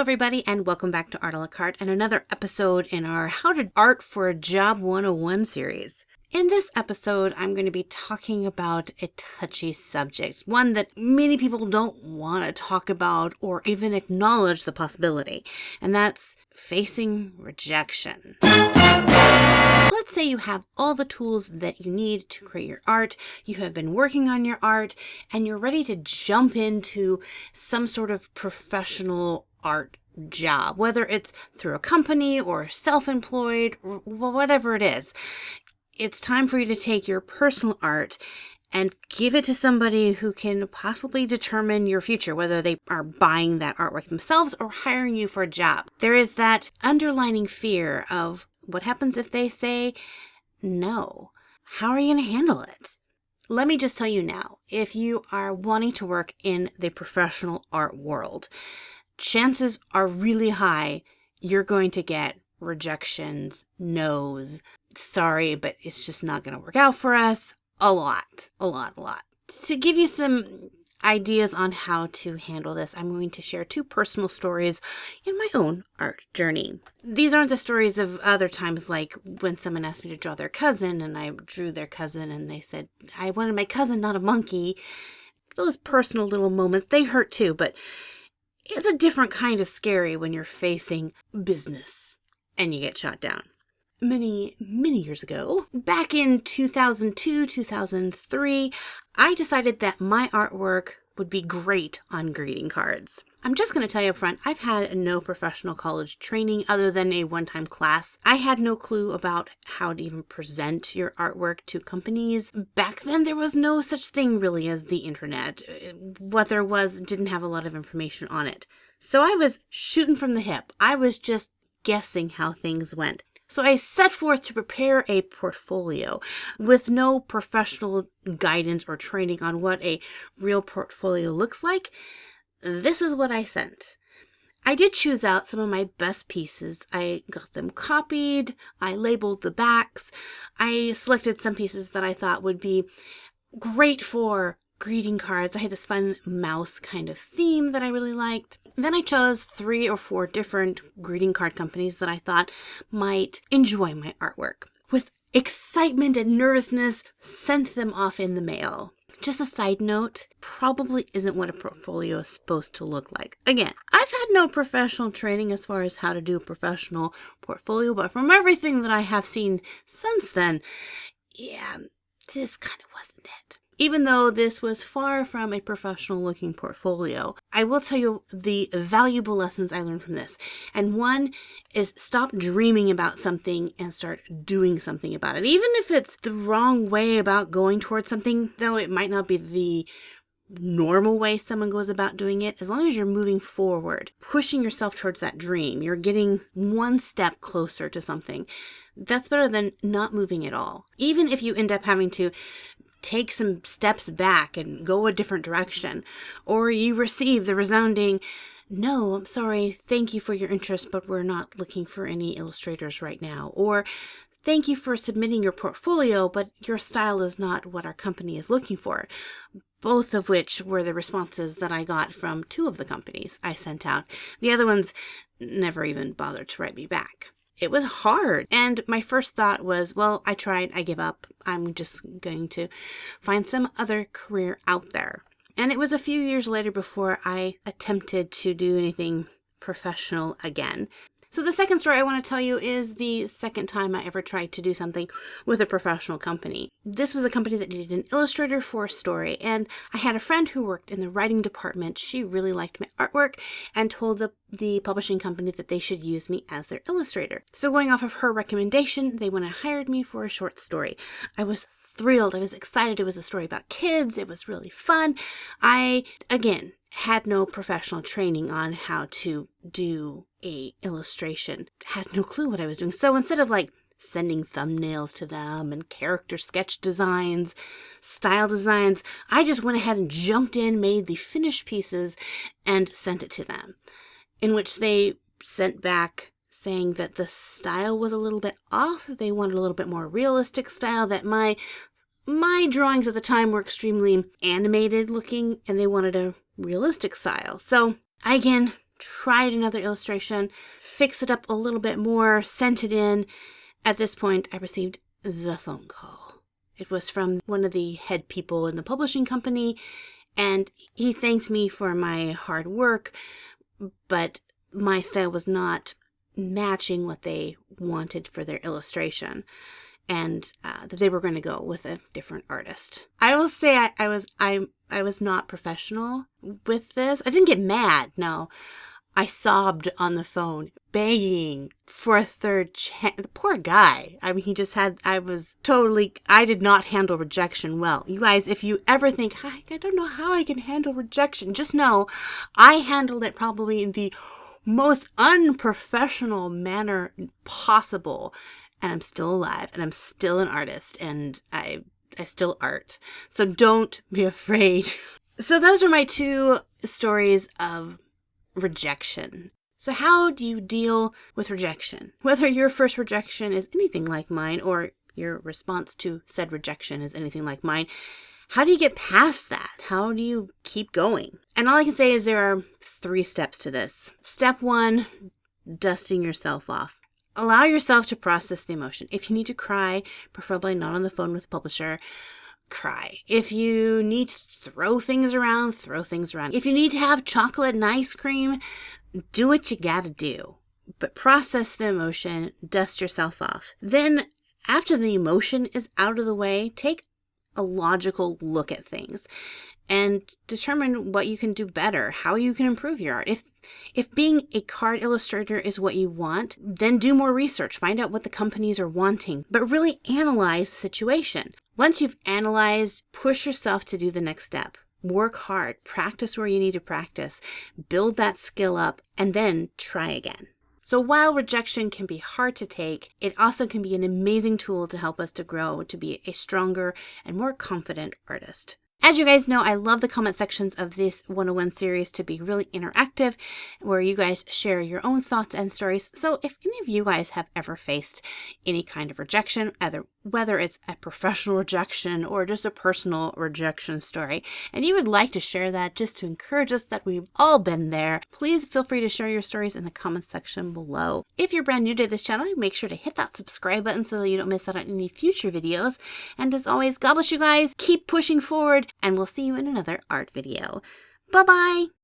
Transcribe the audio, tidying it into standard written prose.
everybody, and welcome back to Art a la Carte and another episode in our How to Art for a Job 101 series. In this episode, I'm going to be talking about a touchy subject, one that many people don't want to talk about or even acknowledge the possibility, and that's facing rejection. Let's say you have all the tools that you need to create your art, you have been working on your art, and you're ready to jump into some sort of professional art job, whether it's through a company or self-employed or whatever it is. It's time for you to take your personal art and give it to somebody who can possibly determine your future, whether they are buying that artwork themselves or hiring you for a job. There is that underlining fear of what happens if they say no. How are you going to handle it? Let me just tell you now, if you are wanting to work in the professional art world, chances are really high you're going to get rejections, no's, sorry, but it's just not going to work out for us. A lot. To give you some ideas on how to handle this, I'm going to share two personal stories in my own art journey. These aren't the stories of other times, like when someone asked me to draw their cousin and I drew their cousin and they said, I wanted my cousin, not a monkey. Those personal little moments, they hurt too, but it's a different kind of scary when you're facing business and you get shot down. Many years ago, back in 2002, 2003, I decided that my artwork would be great on greeting cards. I'm just going to tell you up front, I've had no professional college training other than a one-time class. I had no clue about how to even present your artwork to companies. Back then, there was no such thing really as the internet. What there was didn't have a lot of information on it. So I was shooting from the hip. I was just guessing how things went. So I set forth to prepare a portfolio with no professional guidance or training on what a real portfolio looks like. This is what I sent. I did choose out some of my best pieces. I got them copied. I labeled the backs. I selected some pieces that I thought would be great for greeting cards. I had this fun mouse kind of theme that I really liked. Then I chose 3 or 4 different greeting card companies that I thought might enjoy my artwork. With excitement and nervousness, sent them off in the mail. Just a side note, probably isn't what a portfolio is supposed to look like. Again, I've had no professional training as far as how to do a professional portfolio, but from everything that I have seen since then, yeah, this kind of wasn't it. Even though this was far from a professional looking portfolio, I will tell you the valuable lessons I learned from this. And one is stop dreaming about something and start doing something about it. Even if it's the wrong way about going towards something, though it might not be the normal way someone goes about doing it, as long as you're moving forward, pushing yourself towards that dream, you're getting one step closer to something. That's better than not moving at all. Even if you end up having to take some steps back and go a different direction, or you receive the resounding, no, I'm sorry, thank you for your interest, but we're not looking for any illustrators right now, or thank you for submitting your portfolio, but your style is not what our company is looking for. Both of which were the responses that I got from 2 of the companies I sent out. The other ones never even bothered to write me back. It was hard. And my first thought was, well, I tried, I give up. I'm just going to find some other career out there. And it was a few years later before I attempted to do anything professional again. So the second story I want to tell you is the second time I ever tried to do something with a professional company. This was a company that needed an illustrator for a story, and I had a friend who worked in the writing department. She really liked my artwork and told the publishing company that they should use me as their illustrator. So going off of her recommendation, they went and hired me for a short story. I was thrilled. I was excited. It was a story about kids. It was really fun. I, again, had no professional training on how to do a illustration. Had no clue what I was doing. So instead of like sending thumbnails to them and character sketch designs, style designs, I just went ahead and jumped in, made the finished pieces, and sent it to them, in which they sent back saying that the style was a little bit off. They wanted a little bit more realistic style, that my drawings at the time were extremely animated looking, and they wanted a realistic style. So I again tried another illustration, fix it up a little bit more, sent it in. At this point, I received the phone call. It was from one of the head people in the publishing company, and he thanked me for my hard work, but my style was not matching what they wanted for their illustration, and that they were going to go with a different artist. I will say I was not professional with this. I didn't get mad, no. I sobbed on the phone, begging for a third chance. The poor guy. I mean, I did not handle rejection well. You guys, if you ever think, I don't know how I can handle rejection, just know I handled it probably in the most unprofessional manner possible. And I'm still alive, and I'm still an artist, and I still art. So don't be afraid. So those are my 2 stories of rejection. So how do you deal with rejection? Whether your first rejection is anything like mine, or your response to said rejection is anything like mine, how do you get past that? How do you keep going? And all I can say is there are 3 steps to this. Step 1, dusting yourself off. Allow yourself to process the emotion. If you need to cry, preferably not on the phone with the publisher, cry. If you need to throw things around, throw things around. If you need to have chocolate and ice cream, do what you gotta do. But process the emotion, dust yourself off. Then, after the emotion is out of the way, take a logical look at things and determine what you can do better, how you can improve your art. If being a card illustrator is what you want, then do more research. Find out what the companies are wanting, but really analyze the situation. Once you've analyzed, push yourself to do the next step. Work hard, practice where you need to practice, build that skill up, and then try again. So while rejection can be hard to take, it also can be an amazing tool to help us to grow, to be a stronger and more confident artist. As you guys know, I love the comment sections of this 101 series to be really interactive, where you guys share your own thoughts and stories. So if any of you guys have ever faced any kind of rejection, whether it's a professional rejection or just a personal rejection story, and you would like to share that just to encourage us that we've all been there, please feel free to share your stories in the comments section below. If you're brand new to this channel, make sure to hit that subscribe button so that you don't miss out on any future videos. And as always, God bless you guys, keep pushing forward, and we'll see you in another art video. Bye-bye!